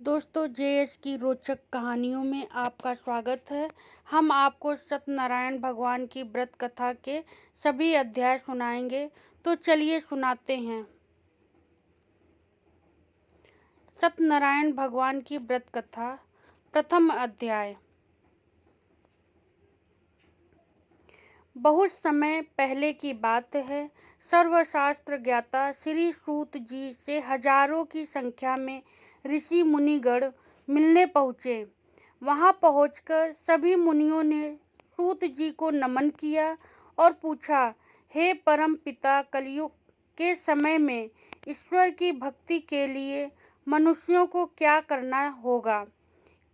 दोस्तों, जेएस की रोचक कहानियों में आपका स्वागत है। हम आपको सत्यनारायण भगवान की व्रत कथा के सभी अध्याय सुनाएंगे। तो चलिए सुनाते हैं। सत्यनारायण भगवान की व्रत कथा, प्रथम अध्याय। बहुत समय पहले की बात है। सर्वशास्त्र ज्ञाता श्री सूत जी से हजारों की संख्या में ऋषि मुनिगण मिलने पहुँचे। वहां पहुंचकर सभी मुनियों ने सूत जी को नमन किया और पूछा, हे परम पिता, कलयुग के समय में ईश्वर की भक्ति के लिए मनुष्यों को क्या करना होगा?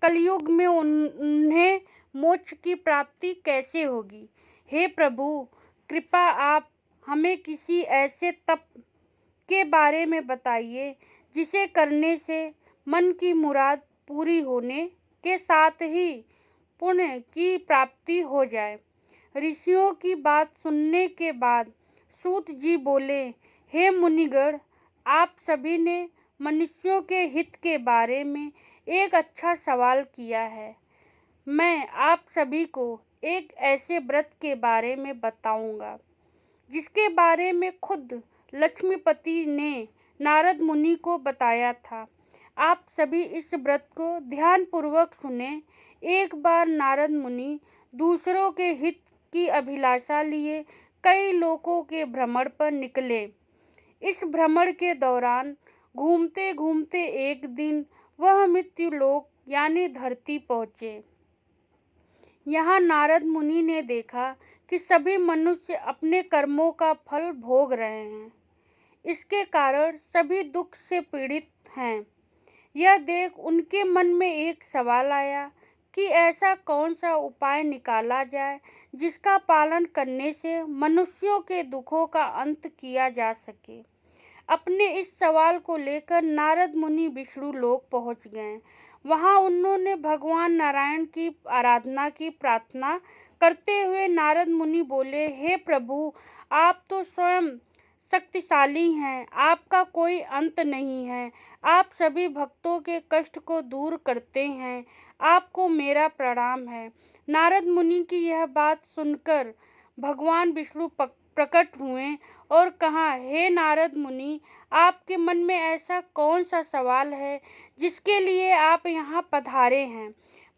कलयुग में उन्हें मोक्ष की प्राप्ति कैसे होगी? हे प्रभु, कृपा आप हमें किसी ऐसे तप के बारे में बताइए जिसे करने से मन की मुराद पूरी होने के साथ ही पुण्य की प्राप्ति हो जाए। ऋषियों की बात सुनने के बाद सूत जी बोले, हे मुनिगण, आप सभी ने मनुष्यों के हित के बारे में एक अच्छा सवाल किया है। मैं आप सभी को एक ऐसे व्रत के बारे में बताऊंगा जिसके बारे में खुद लक्ष्मीपति ने नारद मुनि को बताया था। आप सभी इस व्रत को ध्यानपूर्वक सुने। एक बार नारद मुनि दूसरों के हित की अभिलाषा लिए कई लोकों के भ्रमण पर निकले। इस भ्रमण के दौरान घूमते घूमते एक दिन वह मृत्यु लोक यानी धरती पहुँचे। यहाँ नारद मुनि ने देखा कि सभी मनुष्य अपने कर्मों का फल भोग रहे हैं। इसके कारण सभी दुख से पीड़ित हैं। यह देख उनके मन में एक सवाल आया कि ऐसा कौन सा उपाय निकाला जाए जिसका पालन करने से मनुष्यों के दुखों का अंत किया जा सके। अपने इस सवाल को लेकर नारद मुनि विष्णु लोक पहुंच गए। वहां उन्होंने भगवान नारायण की आराधना की। प्रार्थना करते हुए नारद मुनि बोले, हे प्रभु, आप तो स्वयं शक्तिशाली हैं, आपका कोई अंत नहीं है। आप सभी भक्तों के कष्ट को दूर करते हैं। आपको मेरा प्रणाम है। नारद मुनि की यह बात सुनकर भगवान विष्णु प्रकट हुए और कहा, हे नारद मुनि, आपके मन में ऐसा कौन सा सवाल है जिसके लिए आप यहाँ पधारे हैं?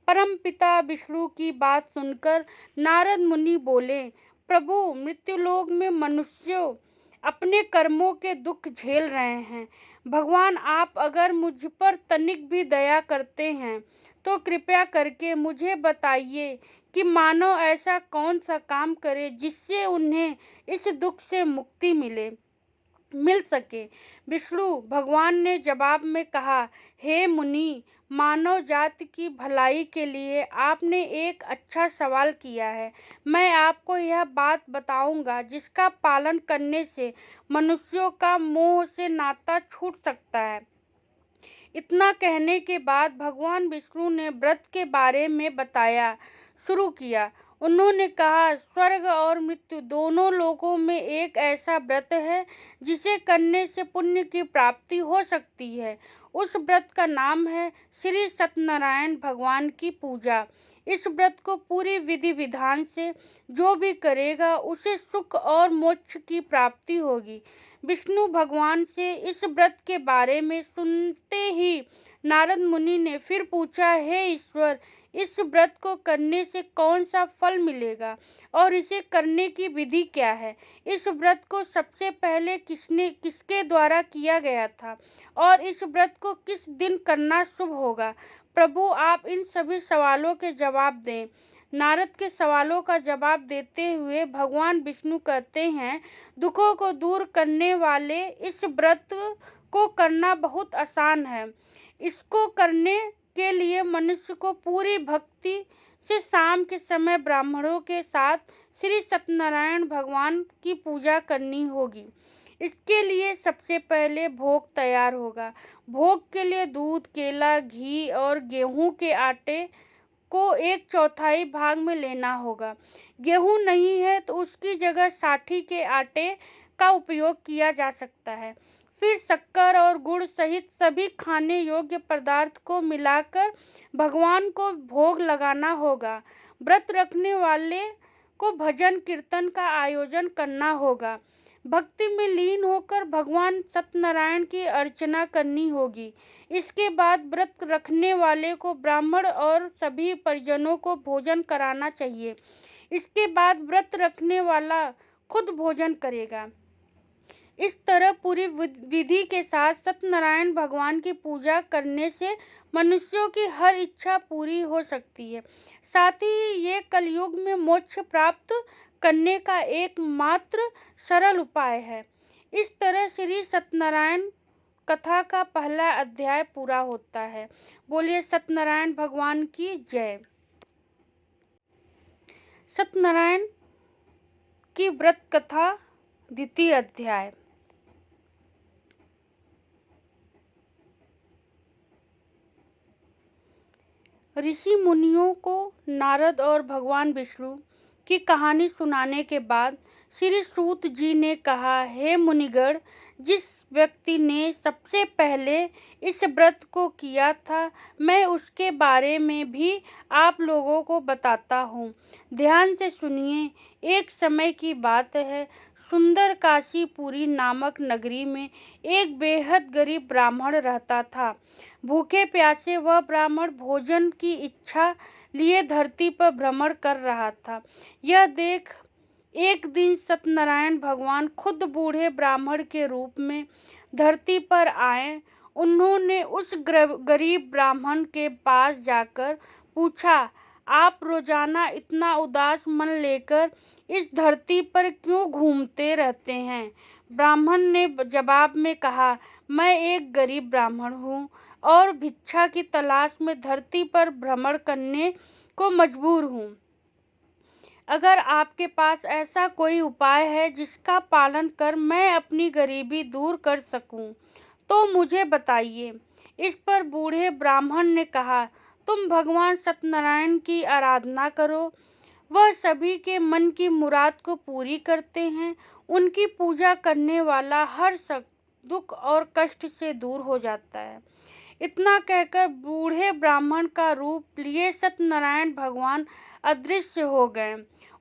परम पिता विष्णु की बात सुनकर नारद मुनि बोले, प्रभु, मृत्युलोक में मनुष्य अपने कर्मों के दुख झेल रहे हैं। भगवान, आप अगर मुझ पर तनिक भी दया करते हैं तो कृपया करके मुझे बताइए कि मानव ऐसा कौन सा काम करे जिससे उन्हें इस दुख से मुक्ति मिल सके। विष्णु भगवान ने जवाब में कहा, हे मुनि, मानव जाति की भलाई के लिए आपने एक अच्छा सवाल किया है। मैं आपको यह बात बताऊंगा जिसका पालन करने से मनुष्यों का मोह से नाता छूट सकता है। इतना कहने के बाद भगवान विष्णु ने व्रत के बारे में बताया शुरू किया। उन्होंने कहा, स्वर्ग और मृत्यु दोनों लोकों में एक ऐसा व्रत है जिसे करने से पुण्य की प्राप्ति हो सकती है। उस व्रत का नाम है श्री सत्यनारायण भगवान की पूजा। इस व्रत को पूरी विधि विधान से जो भी करेगा उसे सुख और मोक्ष की प्राप्ति होगी। विष्णु भगवान से इस व्रत के बारे में सुनते ही नारद मुनि ने फिर पूछा, हे ईश्वर, इस व्रत को करने से कौन सा फल मिलेगा और इसे करने की विधि क्या है? इस व्रत को सबसे पहले किसके द्वारा किया गया था और इस व्रत को किस दिन करना शुभ होगा? प्रभु, आप इन सभी सवालों के जवाब दें। नारद के सवालों का जवाब देते हुए भगवान विष्णु कहते हैं, दुखों को दूर करने वाले इस व्रत को करना बहुत आसान है। इसको करने के लिए मनुष्य को पूरी भक्ति से शाम के समय ब्राह्मणों के साथ श्री सत्यनारायण भगवान की पूजा करनी होगी। इसके लिए सबसे पहले भोग तैयार होगा। भोग के लिए दूध, केला, घी और गेहूं के आटे को 1/4 भाग में लेना होगा। गेहूं नहीं है तो उसकी जगह साठी के आटे का उपयोग किया जा सकता है। फिर शक्कर और गुड़ सहित सभी खाने योग्य पदार्थ को मिलाकर भगवान को भोग लगाना होगा। व्रत रखने वाले को भजन कीर्तन का आयोजन करना होगा। भक्ति में लीन होकर भगवान सत्यनारायण की अर्चना करनी होगी। इसके बाद व्रत रखने वाले को ब्राह्मण और सभी परिजनों को भोजन कराना चाहिए। इसके बाद व्रत रखने वाला खुद भोजन करेगा। इस तरह पूरी विधि के साथ सत्यनारायण भगवान की पूजा करने से मनुष्यों की हर इच्छा पूरी हो सकती है। साथ ही ये कलयुग में मोक्ष प्राप्त करने का एकमात्र सरल उपाय है। इस तरह श्री सत्यनारायण कथा का पहला अध्याय पूरा होता है। बोलिए सत्यनारायण भगवान की जय। सत्यनारायण की व्रत कथा द्वितीय अध्याय। ऋषि मुनियों को नारद और भगवान विष्णु की कहानी सुनाने के बाद श्री सूत जी ने कहा, हे मुनिगण, जिस व्यक्ति ने सबसे पहले इस व्रत को किया था, मैं उसके बारे में भी आप लोगों को बताता हूँ। ध्यान से सुनिए। एक समय की बात है, सुंदर काशीपुरी नामक नगरी में एक बेहद गरीब ब्राह्मण रहता था। भूखे प्यासे वह ब्राह्मण भोजन की इच्छा लिए धरती पर भ्रमण कर रहा था। यह देख एक दिन सत्यनारायण भगवान खुद बूढ़े ब्राह्मण के रूप में धरती पर आए। उन्होंने उस गरीब ब्राह्मण के पास जाकर पूछा, आप रोजाना इतना उदास मन लेकर इस धरती पर क्यों घूमते रहते हैं? ब्राह्मण ने जवाब में कहा, मैं एक गरीब ब्राह्मण हूँ और भिक्षा की तलाश में धरती पर भ्रमण करने को मजबूर हूँ। अगर आपके पास ऐसा कोई उपाय है जिसका पालन कर मैं अपनी गरीबी दूर कर सकूं, तो मुझे बताइए। इस पर बूढ़े ब्राह्मण ने कहा, तुम भगवान सत्यनारायण की आराधना करो। वह सभी के मन की मुराद को पूरी करते हैं। उनकी पूजा करने वाला हर दुख और कष्ट से दूर हो जाता है। इतना कहकर बूढ़े ब्राह्मण का रूप लिए सत्यनारायण भगवान अदृश्य हो गए।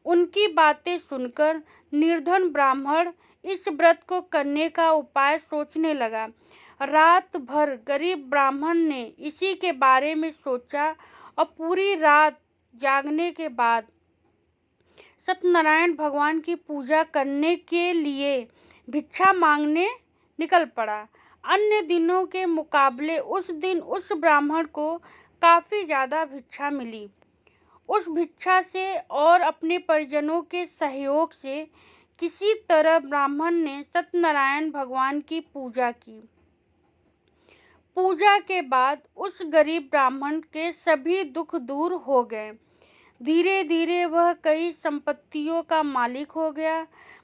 उनकी बातें सुनकर निर्धन ब्राह्मण इस व्रत को करने का उपाय सोचने लगा। रात भर गरीब ब्राह्मण ने इसी के बारे में सोचा और पूरी रात जागने के बाद सत्यनारायण भगवान की पूजा करने के लिए भिक्षा मांगने निकल पड़ा। अन्य दिनों के मुकाबले उस दिन उस ब्राह्मण को काफी ज्यादा भिक्षा मिली। उस भिक्षा से और अपने परिजनों के सहयोग से किसी तरह ब्राह्मण ने सत्यनारायण भगवान की पूजा की। पूजा के बाद उस गरीब ब्राह्मण के सभी दुख दूर हो गए। धीरे धीरे वह कई संपत्तियों का मालिक हो गया।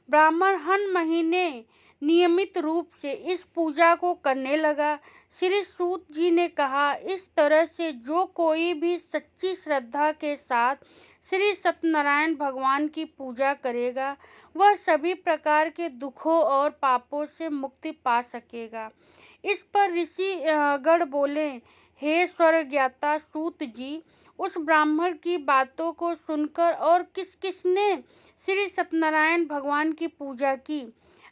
ब्राह्मण हर महीने नियमित रूप से इस पूजा को करने लगा। श्री सूत जी ने कहा, इस तरह से जो कोई भी सच्ची श्रद्धा के साथ श्री सत्यनारायण भगवान की पूजा करेगा, वह सभी प्रकार के दुखों और पापों से मुक्ति पा सकेगा। इस पर ऋषि गण बोले, हे स्वर्गज्ञाता सूत जी, उस ब्राह्मण की बातों को सुनकर और किस किसने श्री सत्यनारायण भगवान की पूजा की,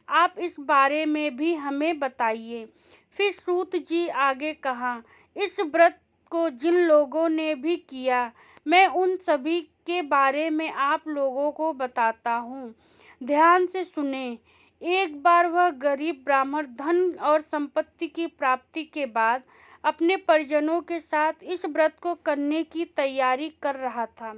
आप इस बारे में भी हमें बताइए। फिर सूत जी आगे कहा, इस व्रत को जिन लोगों ने भी किया, मैं उन सभी के बारे में आप लोगों को बताता हूँ। ध्यान से सुने। एक बार वह गरीब ब्राह्मण धन और संपत्ति की प्राप्ति के बाद अपने परिजनों के साथ इस व्रत को करने की तैयारी कर रहा था।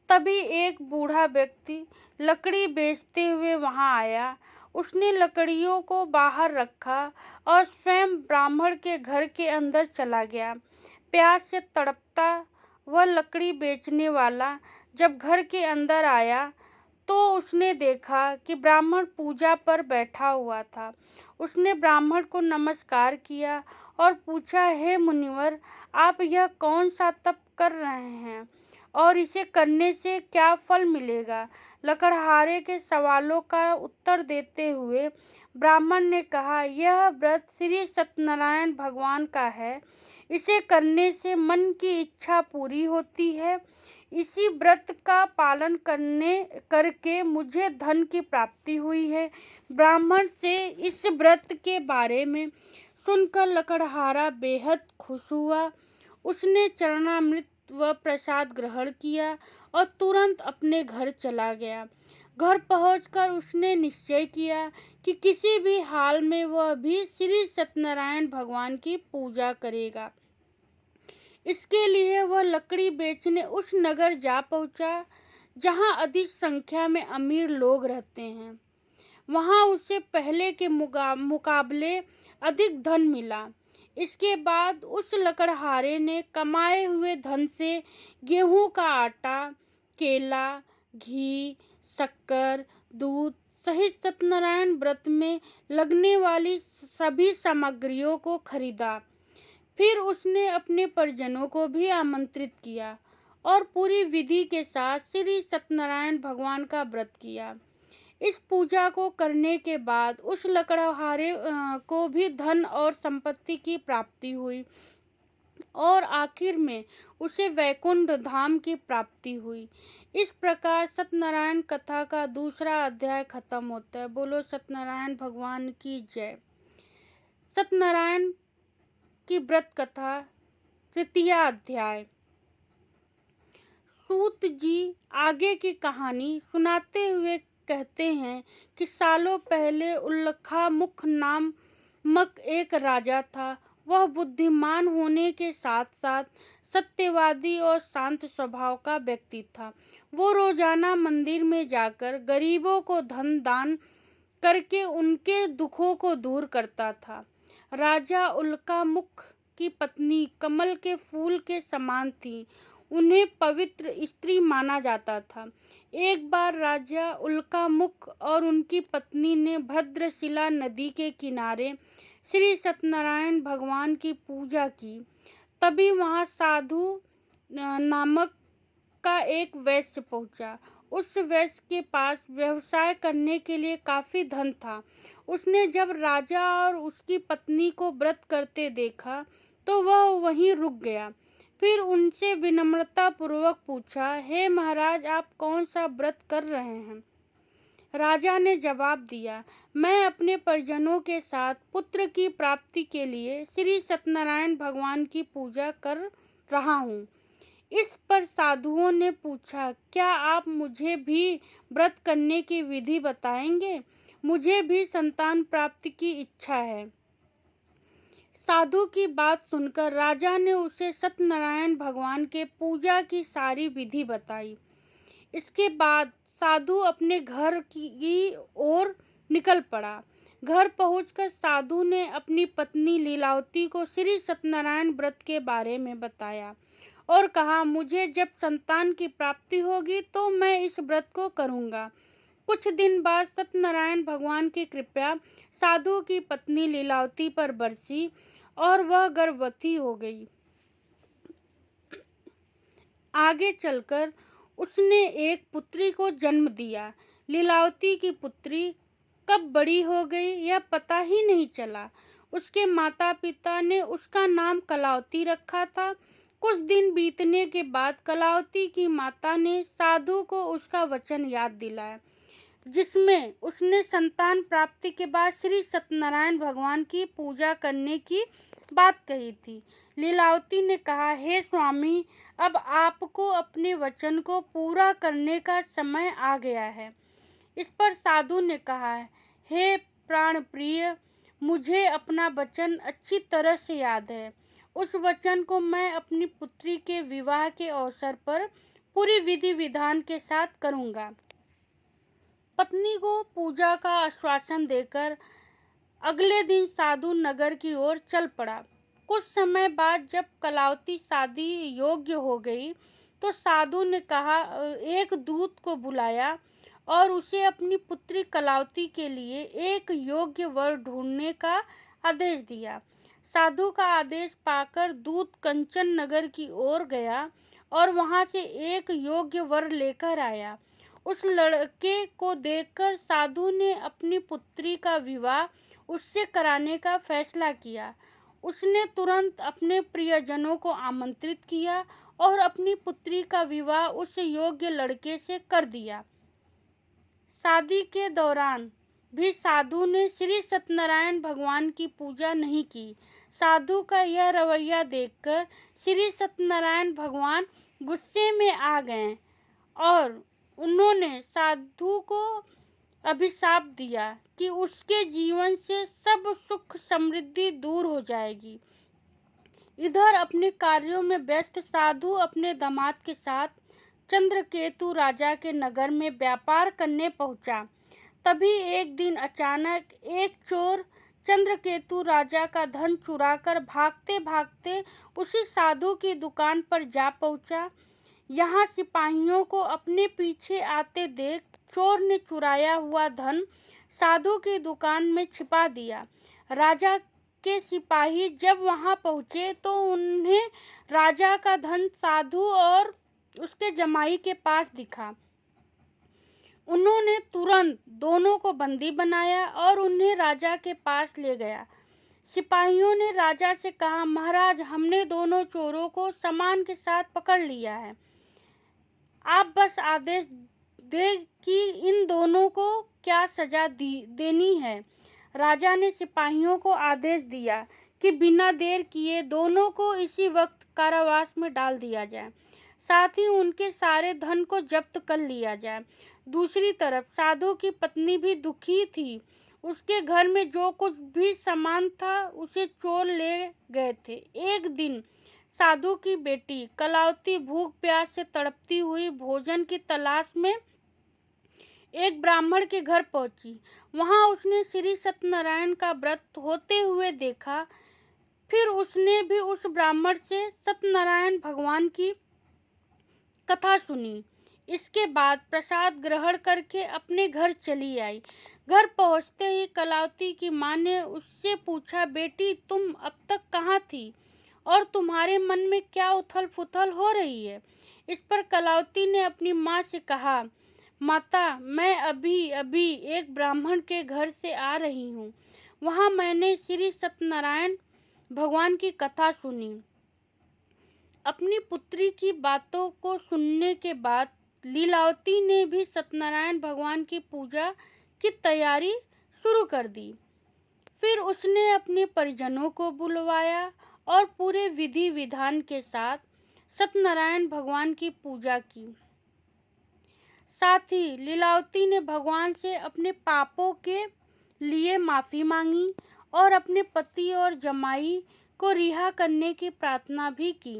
तभी एक बूढ़ा व्यक्ति लकड़ी बेचते हुए वहां आया। उसने लकड़ियों को बाहर रखा और स्वयं ब्राह्मण के घर के अंदर चला गया। प्यास से तड़पता वह लकड़ी बेचने वाला जब घर के अंदर आया तो उसने देखा कि ब्राह्मण पूजा पर बैठा हुआ था। उसने ब्राह्मण को नमस्कार किया और पूछा, हे मुनिवर, आप यह कौन सा तप कर रहे हैं और इसे करने से क्या फल मिलेगा? लकड़हारे के सवालों का उत्तर देते हुए ब्राह्मण ने कहा, यह व्रत श्री सत्यनारायण भगवान का है। इसे करने से मन की इच्छा पूरी होती है। इसी व्रत का पालन करके मुझे धन की प्राप्ति हुई है। ब्राह्मण से इस व्रत के बारे में सुनकर लकड़हारा बेहद खुश हुआ। उसने चरणामृत व प्रसाद ग्रहण किया और तुरंत अपने घर चला गया। घर पहुंचकर उसने निश्चय किया कि किसी भी हाल में वह भी श्री सत्यनारायण भगवान की पूजा करेगा। इसके लिए वह लकड़ी बेचने उस नगर जा पहुंचा जहां अधिक संख्या में अमीर लोग रहते हैं। वहां उसे पहले के मुकाबले अधिक धन मिला। इसके बाद उस लकड़हारे ने कमाए हुए धन से गेहूं का आटा, केला, घी, शक्कर, दूध सहित सत्यनारायण व्रत में लगने वाली सभी सामग्रियों को खरीदा। फिर उसने अपने परिजनों को भी आमंत्रित किया और पूरी विधि के साथ श्री सत्यनारायण भगवान का व्रत किया। इस पूजा को करने के बाद उस लकड़हारे को भी धन और संपत्ति की प्राप्ति हुई और आखिर में उसे वैकुंठ धाम की प्राप्ति हुई। इस प्रकार सत्यनारायण कथा का दूसरा अध्याय खत्म होता है। बोलो सत्यनारायण भगवान की जय। सत्यनारायण की व्रत कथा तृतीय अध्याय। सूत जी आगे की कहानी सुनाते हुए कहते हैं कि सालों पहले उल्लखा मुख नामक एक राजा था। वह बुद्धिमान होने के साथ साथ सत्यवादी और शांत स्वभाव का व्यक्ति था। वो रोजाना मंदिर में जाकर गरीबों को धन दान करके उनके दुखों को दूर करता था। राजा उल्का मुख की पत्नी कमल के फूल के समान थी। उन्हें पवित्र स्त्री माना जाता था। एक बार राजा उल्का मुख और उनकी पत्नी ने भद्रशिला नदी के किनारे श्री सत्यनारायण भगवान की पूजा की। तभी वहां साधु नामक का एक वैश्य पहुंचा। उस वैश्य के पास व्यवसाय करने के लिए काफी धन था। उसने जब राजा और उसकी पत्नी को व्रत करते देखा तो वह वहीं रुक गया। फिर उनसे विनम्रता पूर्वक पूछा, हे महाराज, आप कौन सा व्रत कर रहे हैं? राजा ने जवाब दिया, मैं अपने परिजनों के साथ पुत्र की प्राप्ति के लिए श्री सत्यनारायण भगवान की पूजा कर रहा हूँ। इस पर साधुओं ने पूछा, क्या आप मुझे भी व्रत करने की विधि बताएंगे? मुझे भी संतान प्राप्ति की इच्छा है। साधु की बात सुनकर राजा ने उसे सत्यनारायण भगवान के पूजा की सारी विधि बताई। इसके बाद साधु अपने घर की ओर निकल पड़ा। घर पहुंचकर साधु ने अपनी पत्नी लीलावती को श्री सत्यनारायण व्रत के बारे में बताया और कहा, मुझे जब संतान की प्राप्ति होगी तो मैं इस व्रत को करूंगा। कुछ दिन बाद सत्यनारायण भगवान की कृपा साधु की पत्नी लीलावती पर बरसी और वह गर्भवती हो गई। आगे चलकर उसने एक पुत्री को जन्म दिया। लीलावती की पुत्री कब बड़ी हो गई यह पता ही नहीं चला। उसके माता पिता ने उसका नाम कलावती रखा था। कुछ दिन बीतने के बाद कलावती की माता ने साधु को उसका वचन याद दिलाया, जिसमें उसने संतान प्राप्ति के बाद श्री सत्यनारायण भगवान की पूजा करने की बात कही थी। लीलावती ने कहा, हे स्वामी, अब आपको अपने वचन को पूरा करने का समय आ गया है। इस पर साधु ने कहा, हे प्राण प्रिय, मुझे अपना वचन अच्छी तरह से याद है। उस वचन को मैं अपनी पुत्री के विवाह के अवसर पर पूरी विधि विधान के साथ करूंगा। पत्नी को पूजा का आश्वासन देकर अगले दिन साधु नगर की ओर चल पड़ा। कुछ समय बाद जब कलावती शादी योग्य हो गई तो साधु ने कहा, एक दूत को बुलाया और उसे अपनी पुत्री कलावती के लिए एक योग्य वर ढूंढने का आदेश दिया। साधु का आदेश पाकर दूत कंचन नगर की ओर गया और वहां से एक योग्य वर लेकर आया। उस लड़के को देखकर साधु ने अपनी पुत्री का विवाह उससे कराने का फैसला किया। उसने तुरंत अपने प्रियजनों को आमंत्रित किया और अपनी पुत्री का विवाह उस योग्य लड़के से कर दिया। शादी के दौरान भी साधु ने श्री सत्यनारायण भगवान की पूजा नहीं की। साधु का यह रवैया देखकर श्री सत्यनारायण भगवान गुस्से में आ गए और उन्होंने साधु को अभिशाप दिया कि उसके जीवन से सब सुख समृद्धि दूर हो जाएगी। इधर अपने कार्यों में व्यस्त साधु अपने दामाद के साथ चंद्रकेतु राजा के नगर में व्यापार करने पहुंचा। तभी एक दिन अचानक एक चोर चंद्रकेतु राजा का धन चुराकर भागते भागते उसी साधु की दुकान पर जा पहुंचा। यहाँ सिपाहियों को अपने पीछे आते देख चोर ने चुराया हुआ धन साधु की दुकान में छिपा दिया। राजा के सिपाही जब वहां पहुंचे तो उन्हें राजा का धन साधु और उसके जमाई के पास दिखा। उन्होंने तुरंत दोनों को बंदी बनाया और उन्हें राजा के पास ले गया। सिपाहियों ने राजा से कहा, महाराज, हमने दोनों चोरों को सामान के साथ पकड़ लिया है। आप बस आदेश दे कि इन दोनों को क्या सजा देनी है। राजा ने सिपाहियों को आदेश दिया कि बिना देर किए दोनों को इसी वक्त कारावास में डाल दिया जाए, साथ ही उनके सारे धन को जब्त कर लिया जाए। दूसरी तरफ साधु की पत्नी भी दुखी थी। उसके घर में जो कुछ भी सामान था उसे चोर ले गए थे। एक दिन साधु की बेटी कलावती भूख प्यास से तड़पती हुई भोजन की तलाश में एक ब्राह्मण के घर पहुंची। वहां उसने श्री सत्यनारायण का व्रत होते हुए देखा। फिर उसने भी उस ब्राह्मण से सत्यनारायण भगवान की कथा सुनी। इसके बाद प्रसाद ग्रहण करके अपने घर चली आई। घर पहुंचते ही कलावती की मां ने उससे पूछा, बेटी, तुम अब तक कहाँ थी और तुम्हारे मन में क्या उथल पुथल हो रही है? इस पर कलावती ने अपनी मां से कहा, माता, मैं अभी अभी एक ब्राह्मण के घर से आ रही हूँ। वहाँ मैंने श्री सत्यनारायण भगवान की कथा सुनी। अपनी पुत्री की बातों को सुनने के बाद लीलावती ने भी सत्यनारायण भगवान की पूजा की तैयारी शुरू कर दी। फिर उसने अपने परिजनों को बुलवाया और पूरे विधि विधान के साथ सत्यनारायण भगवान की पूजा की। साथ ही लीलावती ने भगवान से अपने पापों के लिए माफी मांगी और अपने पति और जमाई को रिहा करने की प्रार्थना भी की।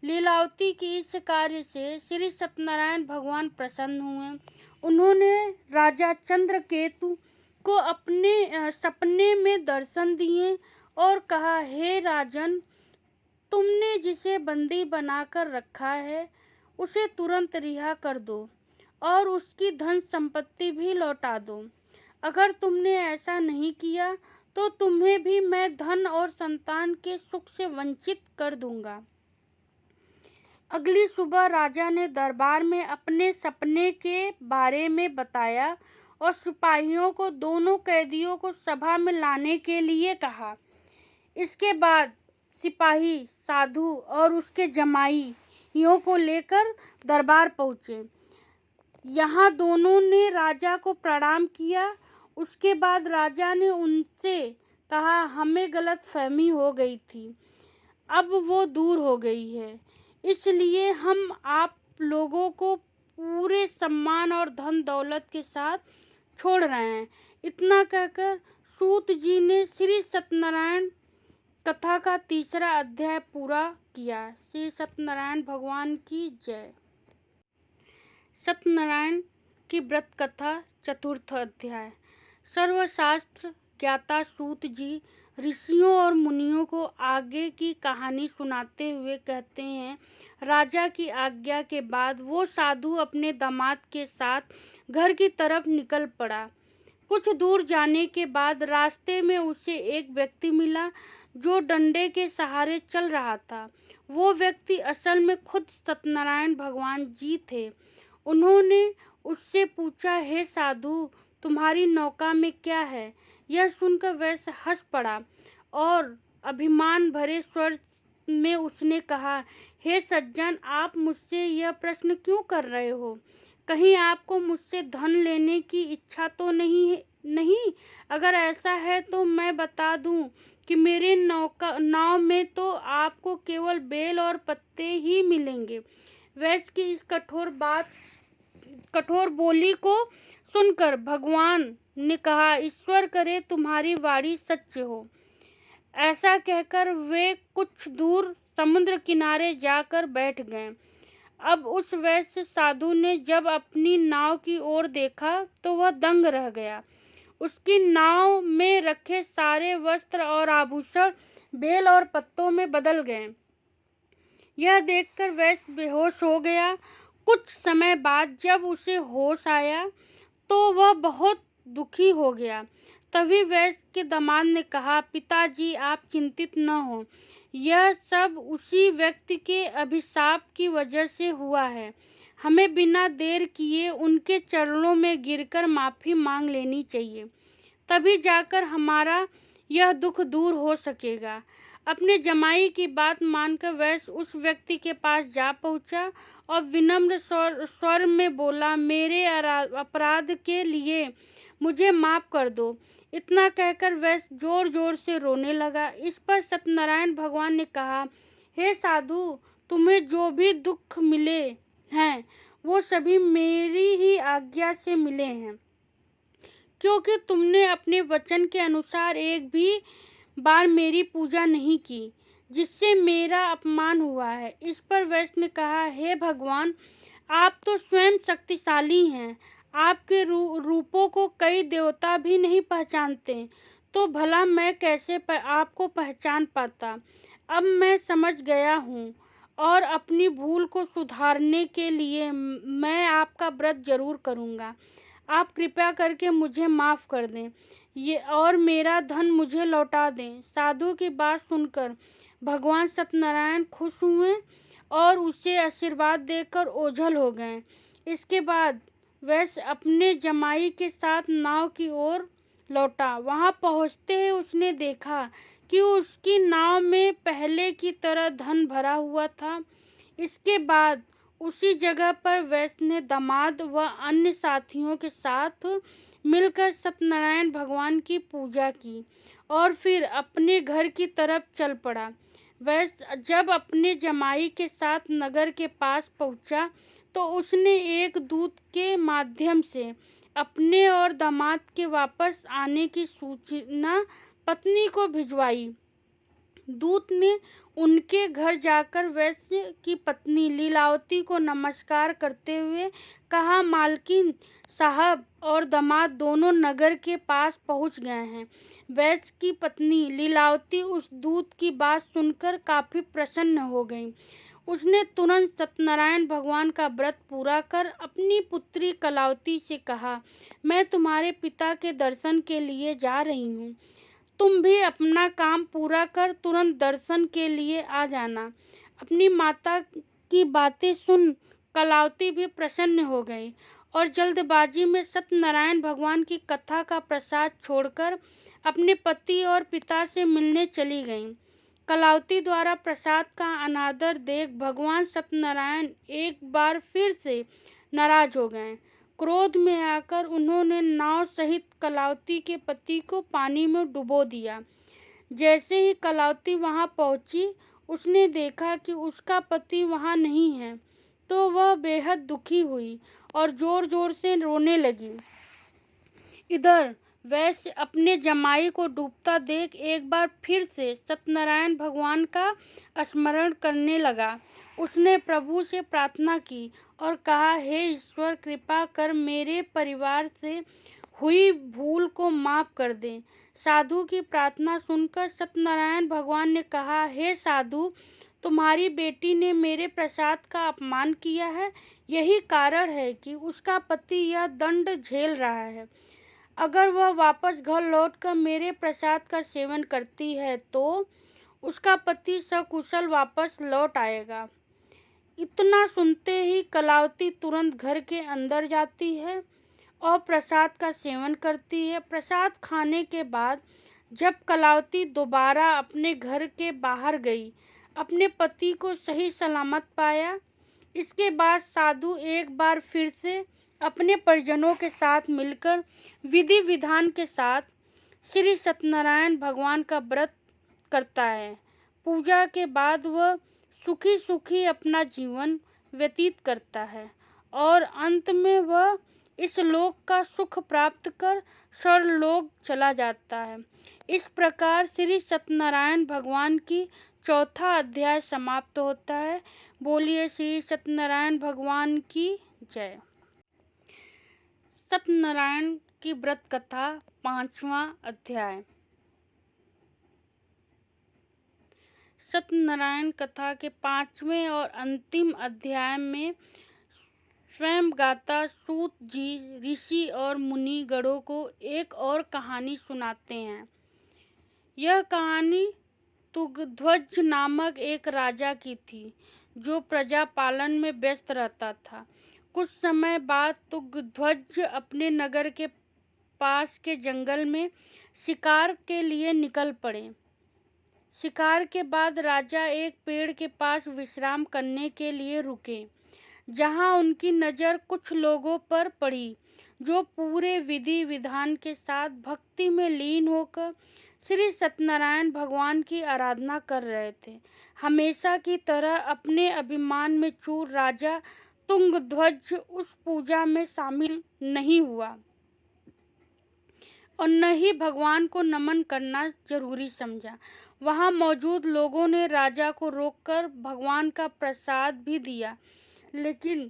लीलावती की इस कार्य से श्री सत्यनारायण भगवान प्रसन्न हुए। उन्होंने राजा चंद्रकेतु को अपने सपने में दर्शन दिए और कहा, हे राजन, तुमने जिसे बंदी बनाकर रखा है उसे तुरंत रिहा कर दो और उसकी धन संपत्ति भी लौटा दो। अगर तुमने ऐसा नहीं किया तो तुम्हें भी मैं धन और संतान के सुख से वंचित कर दूंगा। अगली सुबह राजा ने दरबार में अपने सपने के बारे में बताया और सिपाहियों को दोनों कैदियों को सभा में लाने के लिए कहा। इसके बाद सिपाही साधु और उसके जमाइयों को लेकर दरबार पहुंचे। यहाँ दोनों ने राजा को प्रणाम किया। उसके बाद राजा ने उनसे कहा, हमें गलतफहमी हो गई थी, अब वो दूर हो गई है, इसलिए हम आप लोगों को पूरे सम्मान और धन दौलत के साथ छोड़ रहे हैं। इतना कहकर सूत जी ने श्री सत्यनारायण कथा का तीसरा अध्याय पूरा किया। श्री सत्यनारायण भगवान की जय। सत्यनारायण की व्रत कथा चतुर्थ अध्याय। सर्वशास्त्र ज्ञाता सूत जी ऋषियों और मुनियों को आगे की कहानी सुनाते हुए कहते हैं, राजा की आज्ञा के बाद वो साधु अपने दामाद के साथ घर की तरफ निकल पड़ा। कुछ दूर जाने के बाद रास्ते में उसे एक व्यक्ति मिला जो डंडे के सहारे चल रहा था। वो व्यक्ति असल में खुद सत्यनारायण भगवान जी थे। उन्होंने उससे पूछा, हे साधु, तुम्हारी नौका में क्या है? यह सुनकर वैश्य हंस पड़ा और अभिमान भरे स्वर में उसने कहा, हे सज्जन, आप मुझसे यह प्रश्न क्यों कर रहे हो? कहीं आपको मुझसे धन लेने की इच्छा तो नहीं? अगर ऐसा है तो मैं बता दूं कि मेरे नाव में तो आपको केवल बेल और पत्ते ही मिलेंगे। वैश्य की इस कठोर बोली को सुनकर भगवान ने कहा, ईश्वर करे तुम्हारी वाणी सच्ची हो। ऐसा कहकर वे कुछ दूर समुद्र किनारे जाकर बैठ गए। अब उस वैश्य साधु ने जब अपनी नाव की ओर देखा तो वह दंग रह गया। उसकी नाव में रखे सारे वस्त्र और आभूषण बेल और पत्तों में बदल गए। यह देखकर वैश्य बेहोश हो गया। कुछ समय बाद जब उसे होश आया तो वह बहुत दुखी हो गया। तभी वैश्य के दामाद ने कहा, पिताजी, आप चिंतित न हो, यह सब उसी व्यक्ति के अभिशाप की वजह से हुआ है। हमें बिना देर किए उनके चरणों में गिरकर माफी मांग लेनी चाहिए, तभी जाकर हमारा यह दुख दूर हो सकेगा। अपने जमाई की बात मानकर वैश्य उस व्यक्ति के पास जा पहुंचा और विनम्र स्वर में बोला, मेरे अपराध के लिए मुझे माफ कर दो। इतना कहकर वैश्य जोर जोर से रोने लगा। इस पर सत्यनारायण भगवान ने कहा, हे साधु, तुम्हें जो भी दुख मिले हैं वो सभी मेरी ही आज्ञा से मिले हैं, क्योंकि तुमने अपने वचन के अनुसार एक भी बार मेरी पूजा नहीं की, जिससे मेरा अपमान हुआ है। इस पर वैश्य ने कहा, हे भगवान, आप तो स्वयं शक्तिशाली हैं, आपके रूपों को कई देवता भी नहीं पहचानते, तो भला मैं कैसे आपको पहचान पाता? अब मैं समझ गया हूँ और अपनी भूल को सुधारने के लिए मैं आपका व्रत जरूर करूँगा। आप कृपया करके मुझे माफ कर दें और मेरा धन मुझे लौटा दें। साधु की बात सुनकर भगवान सत्यनारायण खुश हुए और उसे आशीर्वाद देकर ओझल हो गए। इसके बाद वैश्य अपने जमाई के साथ नाव की ओर लौटा। वहां पहुंचते ही उसने देखा कि उसकी नाव में पहले की तरह धन भरा हुआ था। इसके बाद उसी जगह पर वैश्य ने दामाद व अन्य साथियों के साथ मिलकर सत्यनारायण भगवान की पूजा की और फिर अपने घर की तरफ चल पड़ा। वैश्य जब अपने जमाई के साथ नगर के पास पहुंचा तो उसने एक दूत के माध्यम से अपने और दामाद के वापस आने की सूचना पत्नी को भिजवाई। दूत ने उनके घर जाकर वैश्य की पत्नी लीलावती को नमस्कार करते हुए कहा, मालकिन साहब और दामाद दोनों नगर के पास पहुंच गए हैं। वैश्य की पत्नी लीलावती उस दूत की बात सुनकर काफी प्रसन्न हो गई। उसने तुरंत सत्यनारायण भगवान का व्रत पूरा कर अपनी पुत्री कलावती से कहा, मैं तुम्हारे पिता के दर्शन के लिए जा रही हूँ, तुम भी अपना काम पूरा कर तुरंत दर्शन के लिए आ जाना। अपनी माता की बातें सुन कलावती भी प्रसन्न हो गई और जल्दबाजी में सत्यनारायण भगवान की कथा का प्रसाद छोड़कर अपने पति और पिता से मिलने चली गईं। कलावती द्वारा प्रसाद का अनादर देख भगवान सत्यनारायण एक बार फिर से नाराज हो गए। क्रोध में आकर उन्होंने नाव सहित कलावती के पति को पानी में डुबो दिया। जैसे ही कलावती वहां पहुंची, उसने देखा कि उसका पति वहां नहीं है, तो वह बेहद दुखी हुई और जोर जोर से रोने लगी। इधर वैश्य अपने जमाई को डूबता देख एक बार फिर से सत्यनारायण भगवान का स्मरण करने लगा। उसने प्रभु से प्रार्थना की और कहा, हे ईश्वर, कृपा कर मेरे परिवार से हुई भूल को माफ कर दें। साधु की प्रार्थना सुनकर सत्यनारायण भगवान ने कहा, हे साधु, तुम्हारी बेटी ने मेरे प्रसाद का अपमान किया है, यही कारण है कि उसका पति यह दंड झेल रहा है। अगर वह वापस घर लौटकर मेरे प्रसाद का सेवन करती है तो उसका पति सकुशल वापस लौट आएगा। इतना सुनते ही कलावती तुरंत घर के अंदर जाती है और प्रसाद का सेवन करती है। प्रसाद खाने के बाद जब कलावती दोबारा अपने घर के बाहर गई, अपने पति को सही सलामत पाया। इसके बाद साधु एक बार फिर से अपने परिजनों के साथ मिलकर विधि विधान के साथ श्री सत्यनारायण भगवान का व्रत करता है। पूजा के बाद वह सुखी सुखी अपना जीवन व्यतीत करता है और अंत में वह इस लोक का सुख प्राप्त कर स्वर्गलोक चला जाता है। इस प्रकार श्री सत्यनारायण भगवान की चौथा अध्याय समाप्त होता है। बोलिए श्री सत्यनारायण भगवान की जय। सत्यनारायण की व्रत कथा 5वां अध्याय। सत्यनारायण कथा के 5वें और अंतिम अध्याय में स्वयं गाता सूत जी ऋषि और मुनि गणों को एक और कहानी सुनाते हैं। यह कहानी तुंगध्वज नामक एक राजा की थी जो प्रजा पालन में व्यस्त रहता था। कुछ समय बाद तुंगध्वज अपने नगर के पास के जंगल में शिकार के लिए निकल पड़े। शिकार के बाद राजा एक पेड़ के पास विश्राम करने के लिए रुके, जहां उनकी नज़र कुछ लोगों पर पड़ी जो पूरे विधि विधान के साथ भक्ति में लीन होकर श्री सत्यनारायण भगवान की आराधना कर रहे थे। हमेशा की तरह अपने अभिमान में चूर राजा तुंगध्वज उस पूजा में शामिल नहीं हुआ और न ही भगवान को नमन करना जरूरी समझा। वहां मौजूद लोगों ने राजा को रोककर भगवान का प्रसाद भी दिया, लेकिन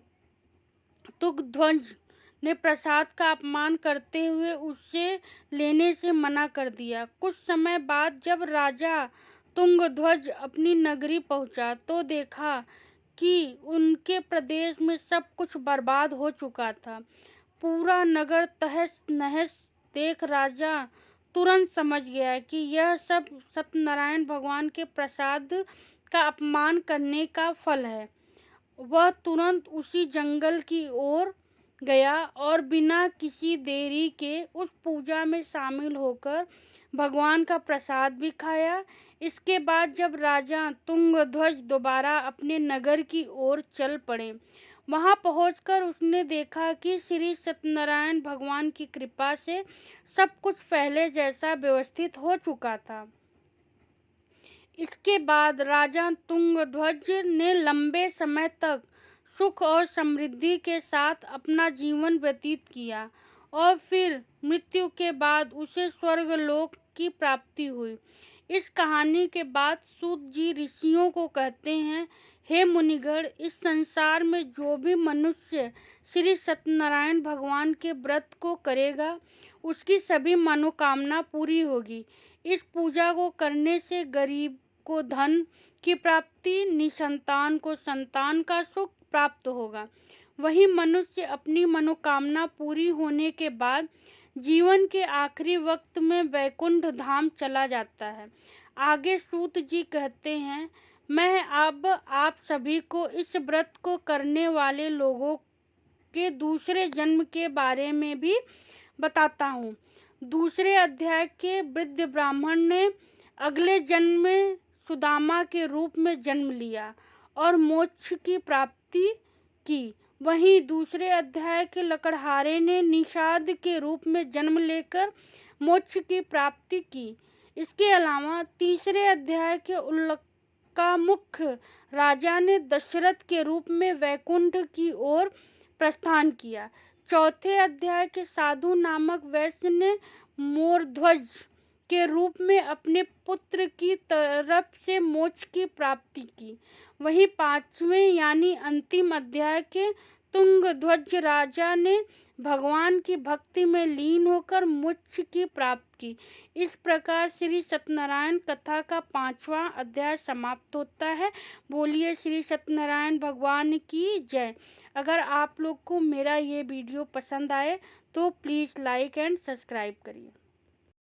तुंगध्वज ने प्रसाद का अपमान करते हुए उसे लेने से मना कर दिया। कुछ समय बाद जब राजा तुंगध्वज अपनी नगरी पहुंचा तो देखा कि उनके प्रदेश में सब कुछ बर्बाद हो चुका था। पूरा नगर तहस नहस देख राजा तुरंत समझ गया कि यह सब सत्यनारायण भगवान के प्रसाद का अपमान करने का फल है। वह तुरंत उसी जंगल की ओर गया और बिना किसी देरी के उस पूजा में शामिल होकर भगवान का प्रसाद भी खाया। इसके बाद जब राजा तुंगध्वज दोबारा अपने नगर की ओर चल पड़े, वहां पहुंचकर उसने देखा कि श्री सत्यनारायण भगवान की कृपा से सब कुछ पहले जैसा व्यवस्थित हो चुका था। इसके बाद राजा तुंगध्वज ने लंबे समय तक सुख और समृद्धि के साथ अपना जीवन व्यतीत किया और फिर मृत्यु के बाद उसे स्वर्गलोक की प्राप्ति हुई। इस कहानी के बाद सूत जी ऋषियों को कहते हैं, हे मुनिगण, इस संसार में जो भी मनुष्य श्री सत्यनारायण भगवान के व्रत को करेगा उसकी सभी मनोकामना पूरी होगी। इस पूजा को करने से गरीब को धन की प्राप्ति, निसंतान को संतान का सुख प्राप्त होगा। वही मनुष्य अपनी मनोकामना पूरी होने के बाद जीवन के आखिरी वक्त में वैकुंठ धाम चला जाता है। आगे सूत जी कहते हैं, मैं अब आप सभी को इस व्रत को करने वाले लोगों के दूसरे जन्म के बारे में भी बताता हूँ। दूसरे अध्याय के वृद्ध ब्राह्मण ने अगले जन्म में सुदामा के रूप में जन्म लिया और मोक्ष की प्राप्ति की। वहीं दूसरे अध्याय के लकड़हारे ने निषाद के रूप में जन्म लेकर मोक्ष की प्राप्ति की। इसके अलावा तीसरे अध्याय के उल्कामुख राजा ने दशरथ के रूप में वैकुंठ की ओर प्रस्थान किया। चौथे अध्याय के साधु नामक वैश्य ने मोरध्वज के रूप में अपने पुत्र की तरफ से मोक्ष की प्राप्ति की। वहीं 5वें यानी अंतिम अध्याय के तुंगध्वज राजा ने भगवान की भक्ति में लीन होकर मोक्ष की प्राप्ति की। इस प्रकार श्री सत्यनारायण कथा का 5वां अध्याय समाप्त होता है। बोलिए श्री सत्यनारायण भगवान की जय। अगर आप लोग को मेरा ये वीडियो पसंद आए तो प्लीज़ लाइक एंड सब्सक्राइब करिए।